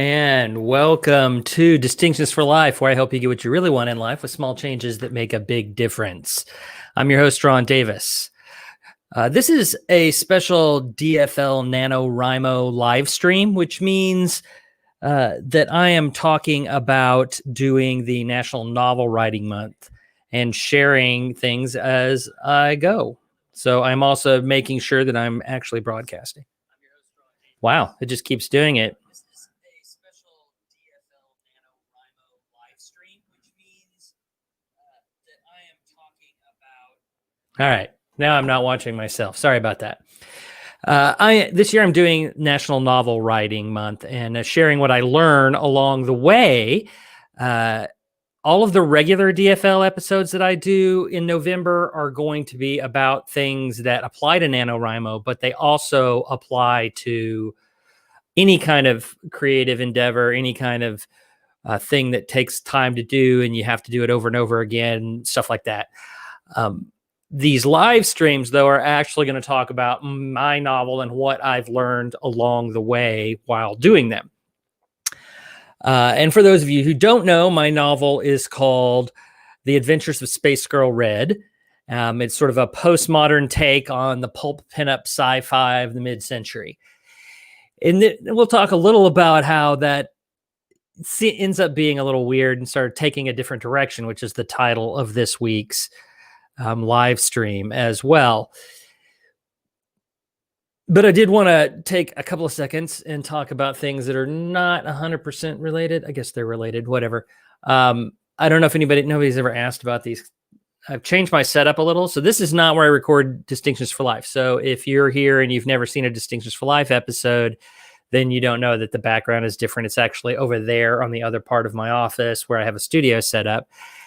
And welcome to Distinctions for Life, where I help you get what you really want in life with small changes that make a big difference. I'm your host, Ron Davis. This is a special DFL NaNoWriMo live stream, which means that I am talking about doing the National Novel Writing Month and sharing things as I go. So I'm also making sure that I'm actually broadcasting. Wow, it just keeps doing it. All right. Now I'm not watching myself. Sorry about that. This year I'm doing National Novel Writing Month and sharing what I learn along the way. All of the regular DFL episodes that I do in November are going to be about things that apply to NaNoWriMo, but they also apply to any kind of creative endeavor, any kind of thing that takes time to do and you have to do it over and over again, stuff like that. These live streams, though, are actually going to talk about my novel and what I've learned along the way while doing them. And for those of you who don't know, my novel is called The Adventures of Space Girl Red. It's sort of a postmodern take on the pulp pinup sci-fi of the mid-century. And we'll talk a little about how that ends up being a little weird and start taking a different direction, which is the title of this week's live stream as well. But I did want to take a couple of seconds and talk about things that are not 100% related. I guess they're related, whatever. I don't know if nobody's ever asked about these. I've changed my setup a little. So this is not where I record Distinctions for Life. So if you're here and you've never seen a Distinctions for Life episode, then you don't know that the background is different. It's actually over there on the other part of my office where I have a studio set up.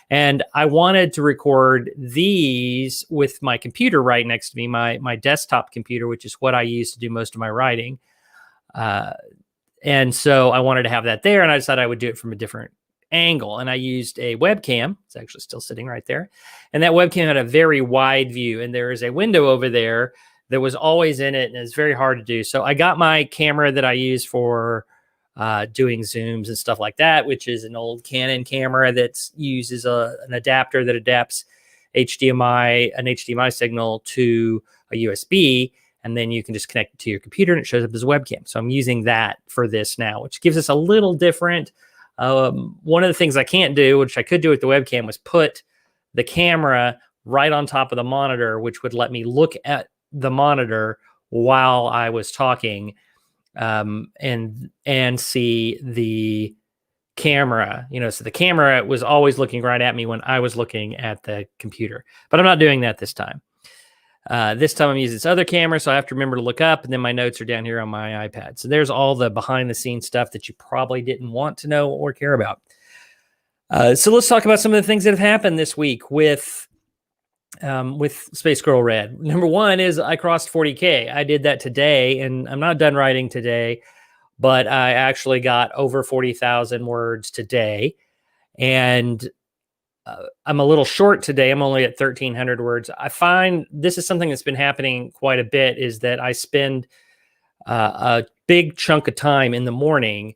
And I wanted to record these with my computer right next to me, my desktop computer, which is what I use to do most of my writing. And so I wanted to have that there, and I decided I would do it from a different angle. And I used a webcam. It's actually still sitting right there. And that webcam had a very wide view, and there is a window over there that was always in it, and it's very hard to do. So I got my camera that I use for doing zooms and stuff like that, which is an old Canon camera that uses an adapter that adapts an HDMI signal to a USB, and then you can just connect it to your computer and it shows up as a webcam. So I'm using that for this now, which gives us a little different. One of the things I can't do, which I could do with the webcam, was put the camera right on top of the monitor, which would let me look at the monitor while I was talking. And see the camera, so the camera was always looking right at me when I was looking at the computer, but I'm not doing that this time. This time I'm using this other camera, so I have to remember to look up, and then my notes are down here on my iPad. So there's all the behind the scenes stuff that you probably didn't want to know or care about. So let's talk about some of the things that have happened this week with Space Girl Red. Number one is I crossed 40K. I did that today, and I'm not done writing today, but I actually got over 40,000 words today. And I'm a little short today. I'm only at 1,300 words. I find this is something that's been happening quite a bit, is that I spend a big chunk of time in the morning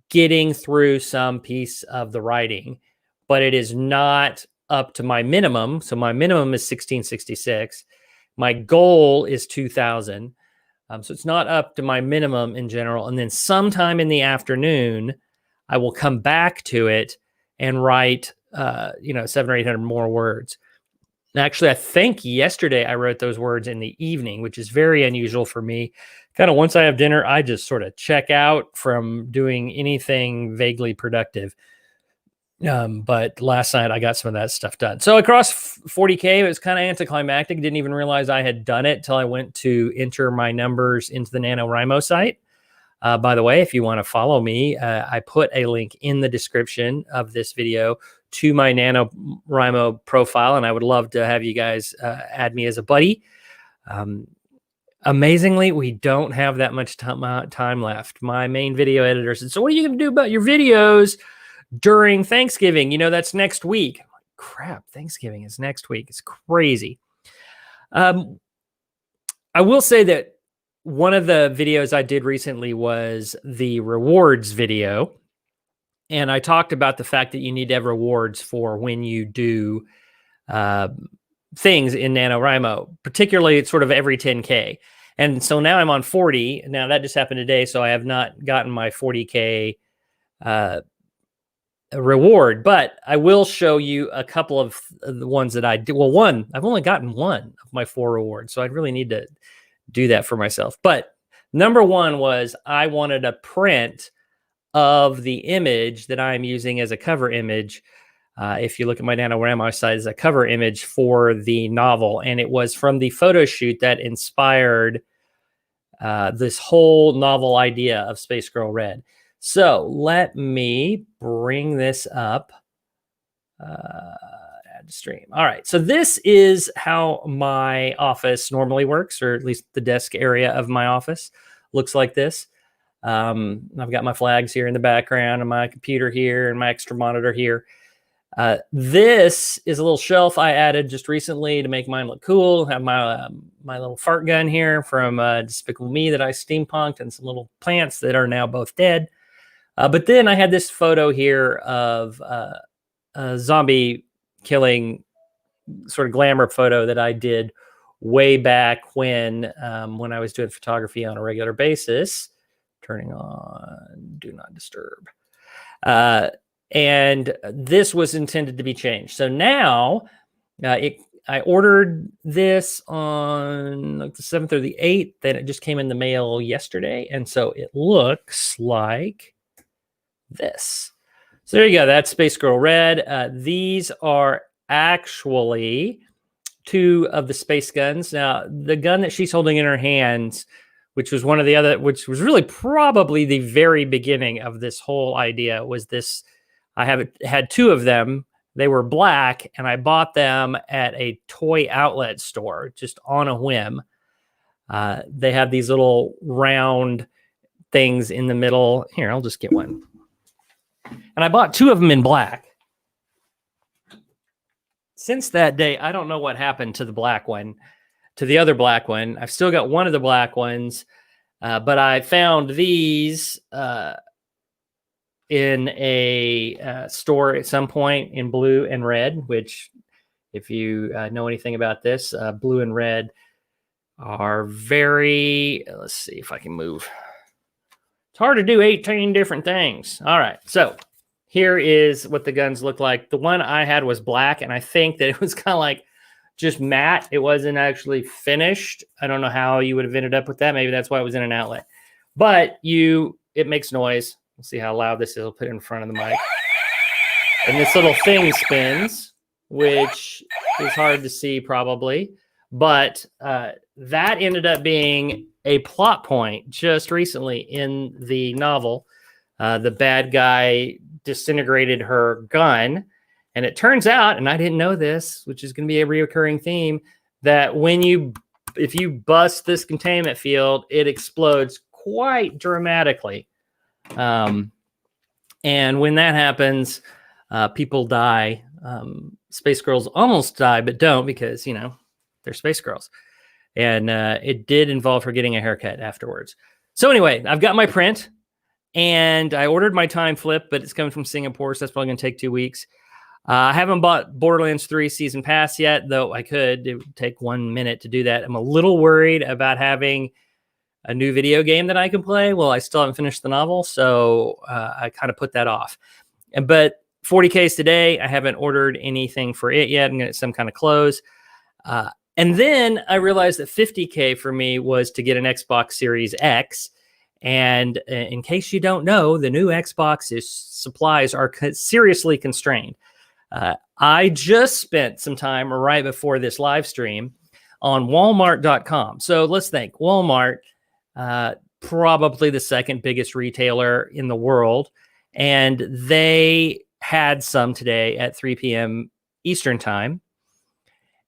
getting through some piece of the writing, but it is not up to my minimum. So my minimum is 1666. My goal is 2000. So it's not up to my minimum in general. And then sometime in the afternoon, I will come back to it and write, 700 or 800 more words. And actually, I think yesterday I wrote those words in the evening, which is very unusual for me. Kind of once I have dinner, I just sort of check out from doing anything vaguely productive. But last night I got some of that stuff done. So I crossed 40K. It was kind of anticlimactic. Didn't even realize I had done it till I went to enter my numbers into the NaNoWriMo site. By the way, if you want to follow me, I put a link in the description of this video to my NaNoWriMo profile, and I would love to have you guys add me as a buddy. Amazingly, we don't have that much time left. My main video editor said, "So what are you going to do about your videos during Thanksgiving? That's next week." I'm like, crap, Thanksgiving is next week. It's crazy. I will say that one of the videos I did recently was the rewards video. And I talked about the fact that you need to have rewards for when you do things in NaNoWriMo, particularly it's sort of every 10K. And so now I'm on 40. Now that just happened today, so I have not gotten my 40K reward, but I will show you a couple of the ones that I did. Well, one, I've only gotten one of my 4 rewards, so I'd really need to do that for myself. But number one was I wanted a print of the image that I'm using as a cover image. If you look at my NaNoWriMo site, as a cover image for the novel, and it was from the photo shoot that inspired this whole novel idea of Space Girl Red. So let me bring this up. Add to stream. All right. So this is how my office normally works, or at least the desk area of my office looks like this. I've got my flags here in the background and my computer here and my extra monitor here. This is a little shelf I added just recently to make mine look cool. Have my my little fart gun here from Despicable Me that I steampunked, and some little plants that are now both dead. But then I had this photo here of a zombie killing sort of glamour photo that I did way back when I was doing photography on a regular basis. Turning on Do Not Disturb. And this was intended to be changed. So now I ordered this on like the 7th or the 8th, then it just came in the mail yesterday. And so it looks like this. So there you go. That's Space Girl Red. These are actually 2 of the space guns. Now, the gun that she's holding in her hands, which was one of the other, which was really probably the very beginning of this whole idea, was this. I had 2 of them. They were black, and I bought them at a toy outlet store just on a whim. They have these little round things in the middle. Here, I'll just get one. And I bought 2 of them in black. Since that day, I don't know what happened to the black one, to the other black one. I've still got one of the black ones, but I found these in a store at some point in blue and red, which if you know anything about this, blue and red are very, let's see if I can move. It's hard to do 18 different things. All right. So here is what the guns look like. The one I had was black, and I think that it was kind of like just matte. It wasn't actually finished. I don't know how you would have ended up with that. Maybe that's why it was in an outlet. But it makes noise. We'll see how loud this is. I'll put it in front of the mic. And this little thing spins, which is hard to see probably. But that ended up being a plot point just recently in the novel. The bad guy disintegrated her gun. And it turns out, and I didn't know this, which is going to be a recurring theme, that if you bust this containment field, it explodes quite dramatically. And when that happens, people die. Space girls almost die, but don't, because, they're space girls. And it did involve her getting a haircut afterwards. So anyway, I've got my print, and I ordered my time flip, but it's coming from Singapore, so that's probably going to take 2 weeks. I haven't bought Borderlands 3 Season Pass yet, though I could. It would take 1 minute to do that. I'm a little worried about having a new video game that I can play. Well, I still haven't finished the novel, so I kind of put that off. But 40K is today. I haven't ordered anything for it yet. I'm going to get some kind of clothes. And then I realized that 50K for me was to get an Xbox Series X. And in case you don't know, the new Xbox supplies are seriously constrained. I just spent some time right before this live stream on Walmart.com. So let's think. Walmart, probably the second biggest retailer in the world. And they had some today at 3 p.m. Eastern time.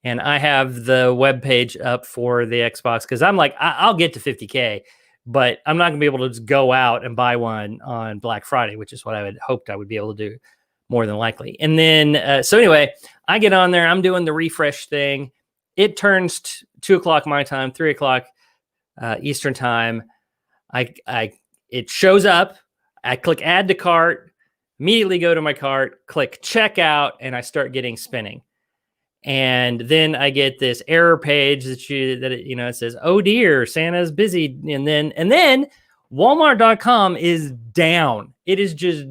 And I have the webpage up for the Xbox because I'm like, I'll get to 50K, but I'm not going to be able to just go out and buy one on Black Friday, which is what I had hoped I would be able to do more than likely. And then, so anyway, I get on there. I'm doing the refresh thing. It turns 2 o'clock my time, 3 o'clock Eastern time. It shows up. I click add to cart, immediately go to my cart, click checkout, and I start getting spinning. And then I get this error page it says, "Oh dear, Santa's busy." And then Walmart.com is down. It is just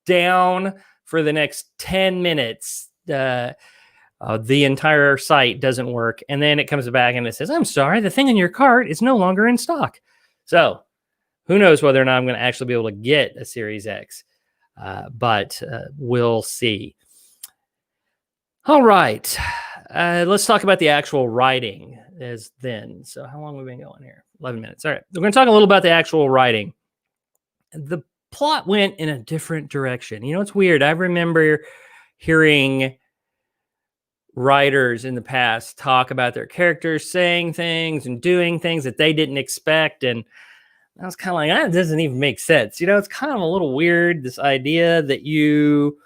down for the next 10 minutes. The entire site doesn't work. And then it comes back and it says, "I'm sorry, the thing in your cart is no longer in stock." So who knows whether or not I'm going to actually be able to get a Series X, but we'll see. All right, let's talk about the actual writing as then. So how long have we been going here? 11 minutes. All right, we're going to talk a little about the actual writing. The plot went in a different direction. You know, it's weird. I remember hearing writers in the past talk about their characters saying things and doing things that they didn't expect. And I was kind of like, that doesn't even make sense. You know, it's kind of a little weird, this idea that you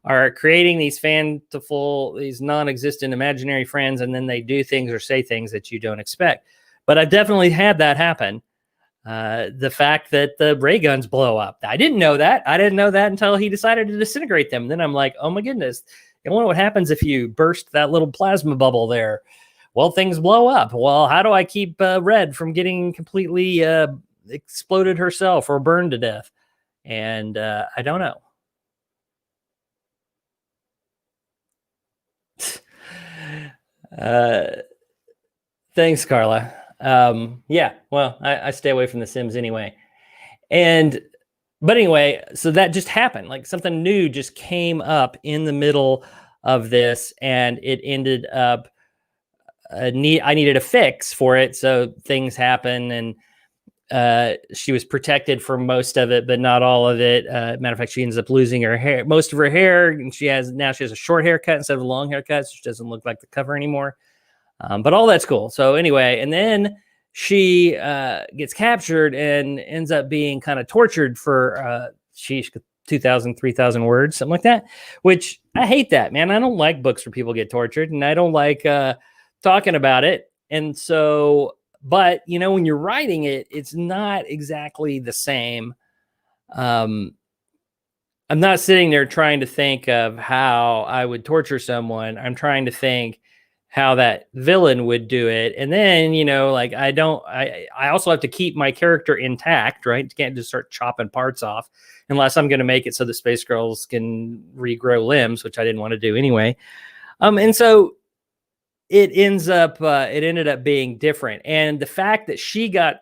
are creating these these non-existent imaginary friends, and then they do things or say things that you don't expect. But I definitely had that happen. The fact that the ray guns blow up. I didn't know that. I didn't know that until he decided to disintegrate them. And then I'm like, oh my goodness. You know what happens if you burst that little plasma bubble there? Well, things blow up. Well, how do I keep Red from getting completely exploded herself or burned to death? And I don't know. Thanks, Carla. Yeah, well, I stay away from The Sims anyway. But anyway, so that just happened. Like something new just came up in the middle of this, and it ended up I needed a fix for it. So things happen, and she was protected for most of it, but not all of it. Matter of fact, she ends up losing her hair, most of her hair, and she has a short haircut instead of a long haircut, so she doesn't look like the cover anymore. But all that's cool. So anyway, and then she gets captured and ends up being kind of tortured for 2,000, 3,000 words, something like that, which I hate that, man. I don't like books where people get tortured, and I don't like talking about it. And so, but you know, when you're writing it, it's not exactly the same. I'm not sitting there trying to think of how I would torture someone. I'm trying to think how that villain would do it. And then, you know, like I also have to keep my character intact, right? You can't just start chopping parts off unless I'm going to make it so the Space Girls can regrow limbs, which I didn't want to do anyway. And so it ended up being different. And the fact that she got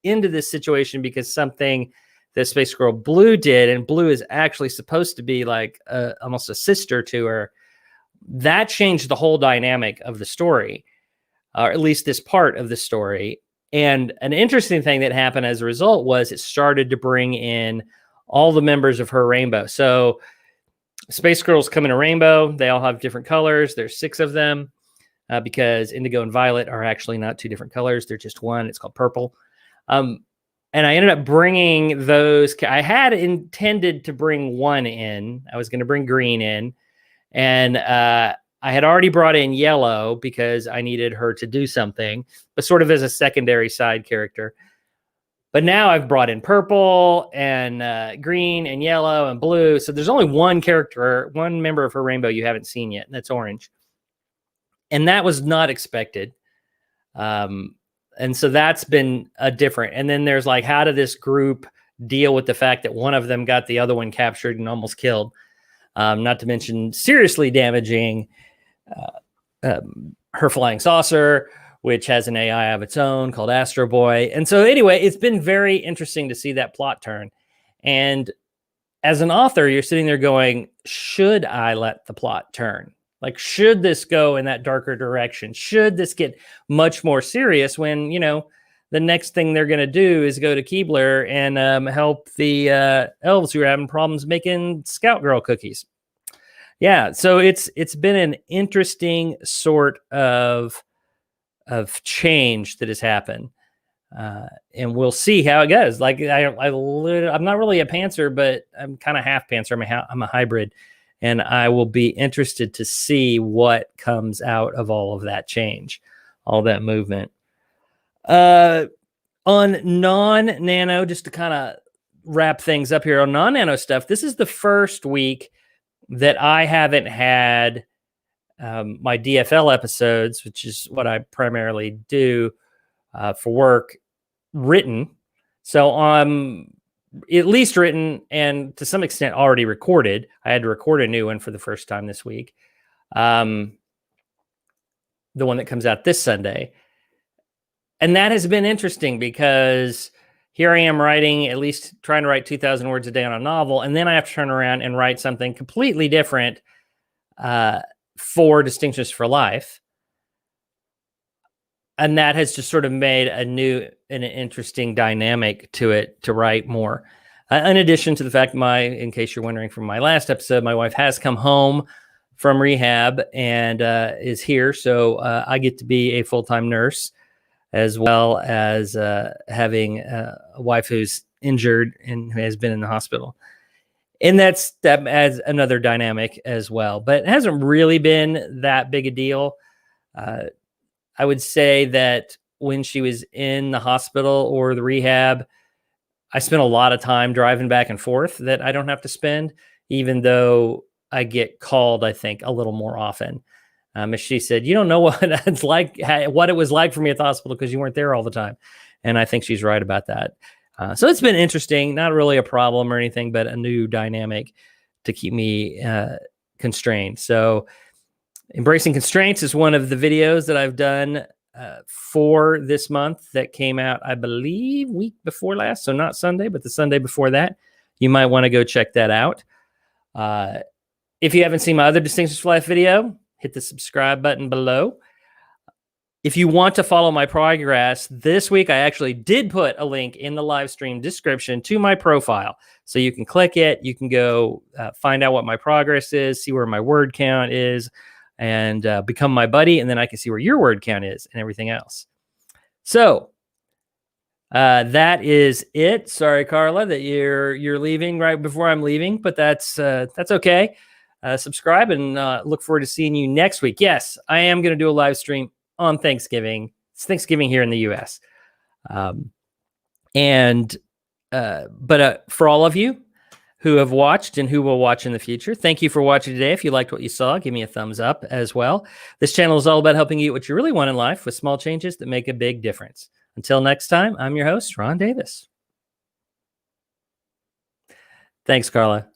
into this situation because something that Space Girl Blue did, and Blue is actually supposed to be like almost a sister to her, that changed the whole dynamic of the story, or at least this part of the story. And an interesting thing that happened as a result was it started to bring in all the members of her rainbow. So Space Girls come in a rainbow. They all have different colors. There's 6 of them because indigo and violet are actually not 2 different colors. They're just one. It's called purple. And I ended up bringing those. I had intended to bring one in. I was going to bring green in. And I had already brought in yellow because I needed her to do something, but sort of as a secondary side character. But now I've brought in purple and green and yellow and blue. So there's only one member of her rainbow you haven't seen yet, and that's orange. And that was not expected. And so that's been different. And then there's like, how did this group deal with the fact that one of them got the other one captured and almost killed? Not to mention seriously damaging her flying saucer, which has an AI of its own called Astro Boy. And so anyway, it's been very interesting to see that plot turn. And as an author, you're sitting there going, should I let the plot turn? Like, should this go in that darker direction? Should this get much more serious when, you know, the next thing they're going to do is go to Keebler and help the elves who are having problems making Scout Girl cookies. Yeah, so it's been an interesting sort of change that has happened, and we'll see how it goes. Like I'm not really a pantser, but I'm kind of half pantser. I'm a hybrid, and I will be interested to see what comes out of all of that change, all that movement. On non-nano, just to kind of wrap things up here on non-nano stuff, this is the first week that I haven't had my DFL episodes, which is what I primarily do for work, written. So at least written and to some extent already recorded. I had to record a new one for the first time this week. The one that comes out this Sunday. And that has been interesting because here I am writing, at least trying to write 2,000 words a day on a novel. And then I have to turn around and write something completely different for Distinctions for Life. And that has just sort of made a new and an interesting dynamic to it to write more. In addition to the fact in case you're wondering from my last episode, my wife has come home from rehab and is here. So I get to be a full-time nurse, as well as having a wife who's injured and who has been in the hospital. And that adds another dynamic as well. But it hasn't really been that big a deal. I would say that when she was in the hospital or the rehab, I spent a lot of time driving back and forth that I don't have to spend, even though I get called, I think, a little more often. As she said, you don't know what it's like, what it was like for me at the hospital because you weren't there all the time. And I think she's right about that. So it's been interesting, not really a problem or anything, but a new dynamic to keep me constrained. So Embracing Constraints is one of the videos that I've done for this month that came out, I believe, week before last. So not Sunday, but the Sunday before that. You might want to go check that out. If you haven't seen my other Distinctions for Life video, hit the subscribe button below. If you want to follow my progress, this week I actually did put a link in the live stream description to my profile. So you can click it. You can go find out what my progress is, see where my word count is, and become my buddy. And then I can see where your word count is and everything else. So that is it. Sorry, Carla, that you're leaving right before I'm leaving, but that's okay. Subscribe and look forward to seeing you next week. Yes, I am going to do a live stream on Thanksgiving. It's Thanksgiving here in the U.S. But for all of you who have watched and who will watch in the future, thank you for watching today. If you liked what you saw, give me a thumbs up as well. This channel is all about helping you get what you really want in life with small changes that make a big difference. Until next time, I'm your host, Ron Davis. Thanks, Carla.